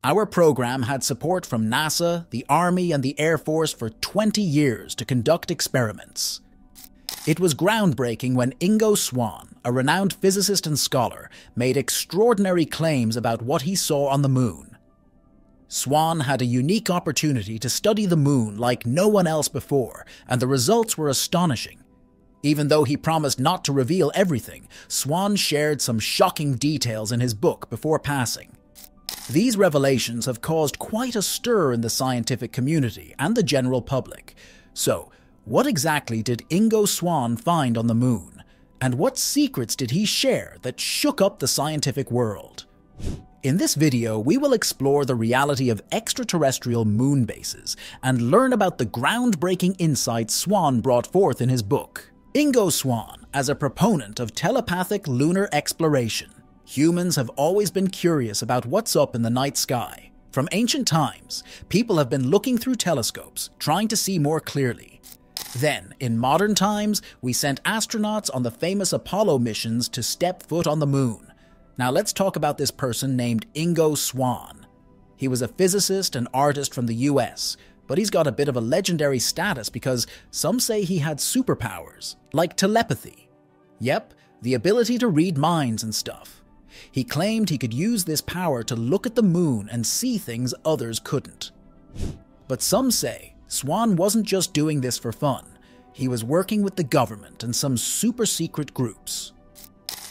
Our program had support from NASA, the Army, and the Air Force for 20 years to conduct experiments. It was groundbreaking when Ingo Swan, a renowned physicist and scholar, made extraordinary claims about what he saw on the moon. Swann had a unique opportunity to study the moon like no one else before, and the results were astonishing. Even though he promised not to reveal everything, Swann shared some shocking details in his book before passing. These revelations have caused quite a stir in the scientific community and the general public. So, what exactly did Ingo Swan find on the moon? And what secrets did he share that shook up the scientific world? In this video, we will explore the reality of extraterrestrial moon bases and learn about the groundbreaking insights Swann brought forth in his book. Ingo Swan, as a proponent of telepathic lunar exploration, humans have always been curious about what's up in the night sky. From ancient times, people have been looking through telescopes, trying to see more clearly. Then, in modern times, we sent astronauts on the famous Apollo missions to step foot on the moon. Now let's talk about this person named Ingo Swan. He was a physicist and artist from the US, but he's got a bit of a legendary status because some say he had superpowers, like telepathy. Yep, the ability to read minds and stuff. He claimed he could use this power to look at the moon and see things others couldn't. But some say Swann wasn't just doing this for fun. He was working with the government and some super-secret groups.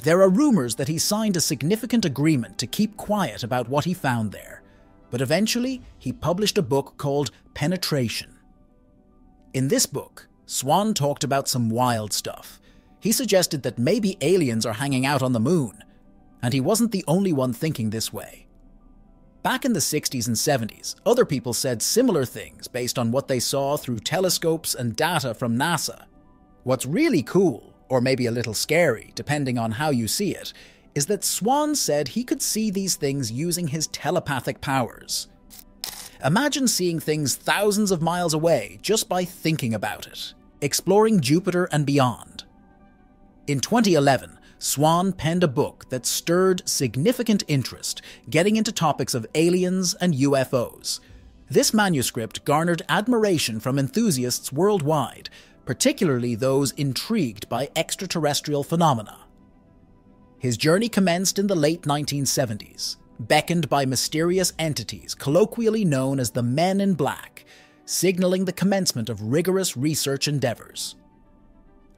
There are rumors that he signed a significant agreement to keep quiet about what he found there, but eventually he published a book called Penetration. In this book, Swann talked about some wild stuff. He suggested that maybe aliens are hanging out on the moon, and he wasn't the only one thinking this way. Back in the 60s and 70s, other people said similar things based on what they saw through telescopes and data from NASA. What's really cool, or maybe a little scary, depending on how you see it, is that Swann said he could see these things using his telepathic powers. Imagine seeing things thousands of miles away just by thinking about it, exploring Jupiter and beyond. In 2011, Swann penned a book that stirred significant interest, getting into topics of aliens and UFOs. This manuscript garnered admiration from enthusiasts worldwide, particularly those intrigued by extraterrestrial phenomena. His journey commenced in the late 1970s, beckoned by mysterious entities colloquially known as the Men in Black, signaling the commencement of rigorous research endeavors.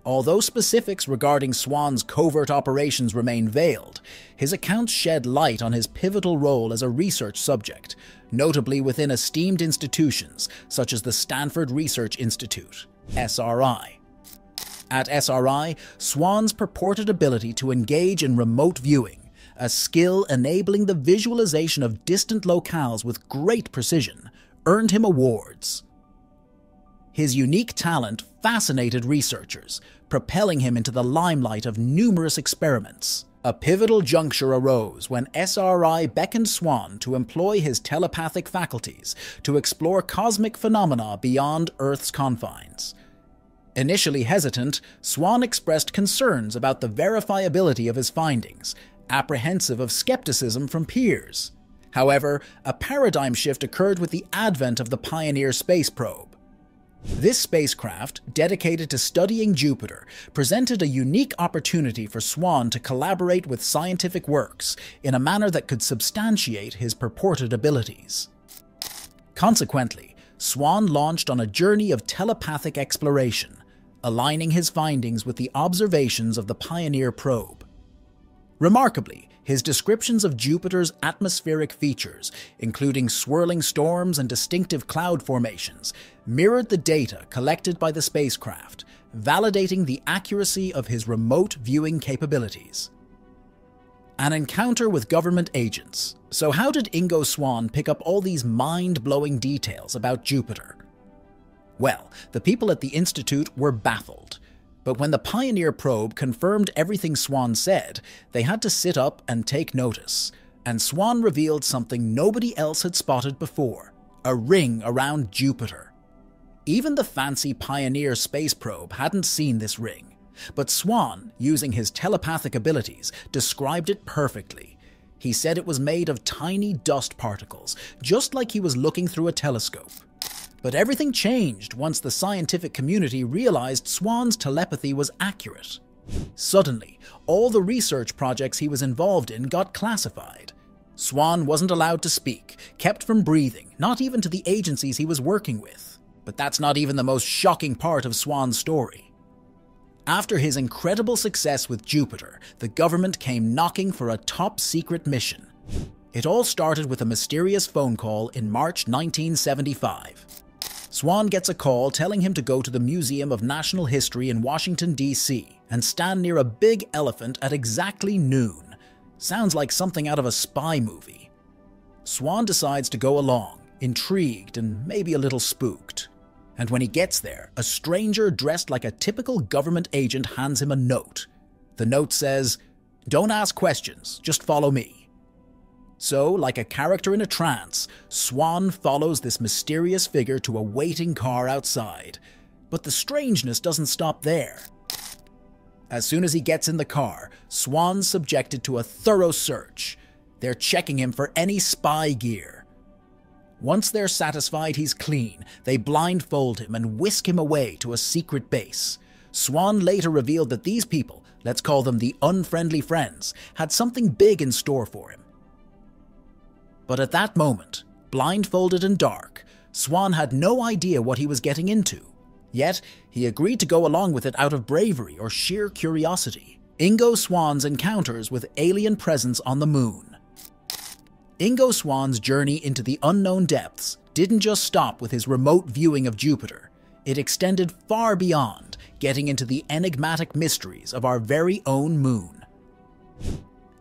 Although specifics regarding Swann's covert operations remain veiled, his accounts shed light on his pivotal role as a research subject, notably within esteemed institutions such as the Stanford Research Institute, SRI. At SRI, Swann's purported ability to engage in remote viewing, a skill enabling the visualization of distant locales with great precision, earned him awards. His unique talent fascinated researchers, propelling him into the limelight of numerous experiments. A pivotal juncture arose when SRI beckoned Swann to employ his telepathic faculties to explore cosmic phenomena beyond Earth's confines. Initially hesitant, Swann expressed concerns about the verifiability of his findings, apprehensive of skepticism from peers. However, a paradigm shift occurred with the advent of the Pioneer space probe. This spacecraft, dedicated to studying Jupiter, presented a unique opportunity for Swann to collaborate with scientific works in a manner that could substantiate his purported abilities. Consequently, Swann launched on a journey of telepathic exploration, aligning his findings with the observations of the Pioneer probe. Remarkably, his descriptions of Jupiter's atmospheric features, including swirling storms and distinctive cloud formations, mirrored the data collected by the spacecraft, validating the accuracy of his remote viewing capabilities. An encounter with government agents. So how did Ingo Swan pick up all these mind-blowing details about Jupiter? Well, the people at the Institute were baffled. But when the Pioneer probe confirmed everything Swann said, they had to sit up and take notice, and Swann revealed something nobody else had spotted before: a ring around Jupiter. Even the fancy Pioneer space probe hadn't seen this ring, but Swann, using his telepathic abilities, described it perfectly. He said it was made of tiny dust particles, just like he was looking through a telescope. But everything changed once the scientific community realized Swann's telepathy was accurate. Suddenly, all the research projects he was involved in got classified. Swann wasn't allowed to speak, kept from breathing, not even to the agencies he was working with. But that's not even the most shocking part of Swann's story. After his incredible success with Jupiter, the government came knocking for a top-secret mission. It all started with a mysterious phone call in March 1975. Swann gets a call telling him to go to the Museum of National History in Washington, D.C. and stand near a big elephant at exactly noon. Sounds like something out of a spy movie. Swann decides to go along, intrigued and maybe a little spooked. And when he gets there, a stranger dressed like a typical government agent hands him a note. The note says, "Don't ask questions, just follow me." So, like a character in a trance, Swann follows this mysterious figure to a waiting car outside. But the strangeness doesn't stop there. As soon as he gets in the car, Swann's subjected to a thorough search. They're checking him for any spy gear. Once they're satisfied he's clean, they blindfold him and whisk him away to a secret base. Swann later revealed that these people, let's call them the unfriendly friends, had something big in store for him. But at that moment, blindfolded and dark, Swann had no idea what he was getting into. Yet, he agreed to go along with it out of bravery or sheer curiosity. Ingo Swan's encounters with alien presence on the moon. Ingo Swan's journey into the unknown depths didn't just stop with his remote viewing of Jupiter. It extended far beyond, getting into the enigmatic mysteries of our very own moon.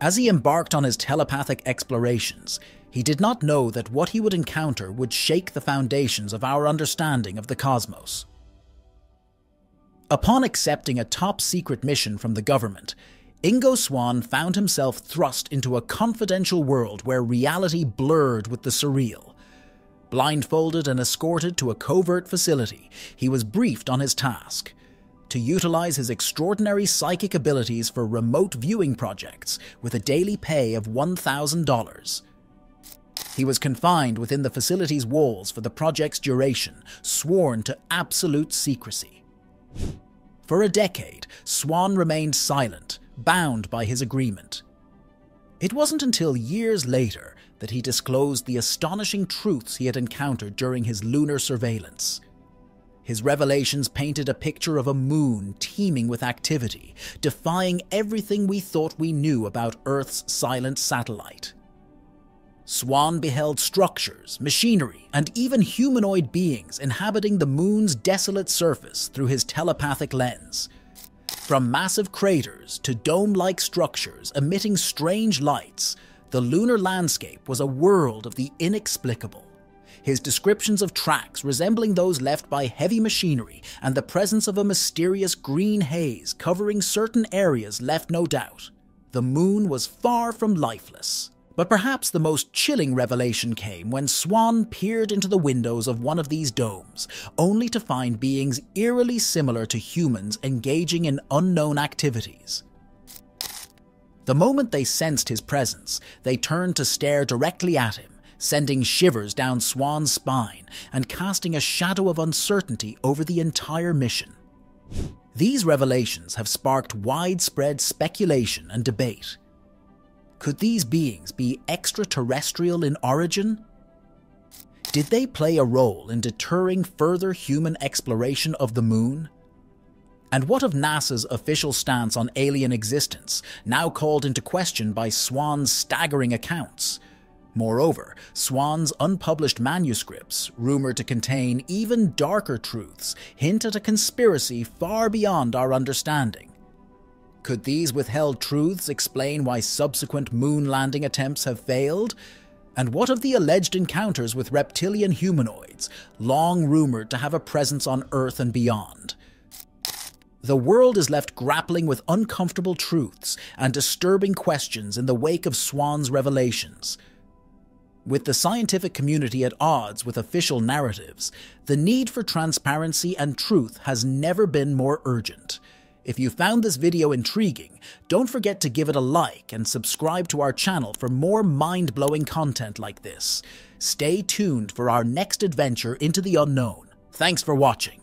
As he embarked on his telepathic explorations, he did not know that what he would encounter would shake the foundations of our understanding of the cosmos. Upon accepting a top-secret mission from the government, Ingo Swan found himself thrust into a confidential world where reality blurred with the surreal. Blindfolded and escorted to a covert facility, he was briefed on his task: to utilize his extraordinary psychic abilities for remote viewing projects with a daily pay of $1,000. He was confined within the facility's walls for the project's duration, sworn to absolute secrecy. For a decade, Swann remained silent, bound by his agreement. It wasn't until years later that he disclosed the astonishing truths he had encountered during his lunar surveillance. His revelations painted a picture of a moon teeming with activity, defying everything we thought we knew about Earth's silent satellite. Swann beheld structures, machinery, and even humanoid beings inhabiting the moon's desolate surface through his telepathic lens. From massive craters to dome-like structures emitting strange lights, the lunar landscape was a world of the inexplicable. His descriptions of tracks resembling those left by heavy machinery and the presence of a mysterious green haze covering certain areas left no doubt. The moon was far from lifeless. But perhaps the most chilling revelation came when Swann peered into the windows of one of these domes, only to find beings eerily similar to humans engaging in unknown activities. The moment they sensed his presence, they turned to stare directly at him, sending shivers down Swann's spine and casting a shadow of uncertainty over the entire mission. These revelations have sparked widespread speculation and debate. Could these beings be extraterrestrial in origin? Did they play a role in deterring further human exploration of the moon? And what of NASA's official stance on alien existence, now called into question by Swann's staggering accounts? Moreover, Swann's unpublished manuscripts, rumored to contain even darker truths, hint at a conspiracy far beyond our understanding. Could these withheld truths explain why subsequent moon landing attempts have failed? And what of the alleged encounters with reptilian humanoids, long rumored to have a presence on Earth and beyond? The world is left grappling with uncomfortable truths and disturbing questions in the wake of Swann's revelations. With the scientific community at odds with official narratives, the need for transparency and truth has never been more urgent. If you found this video intriguing, don't forget to give it a like and subscribe to our channel for more mind-blowing content like this. Stay tuned for our next adventure into the unknown. Thanks for watching.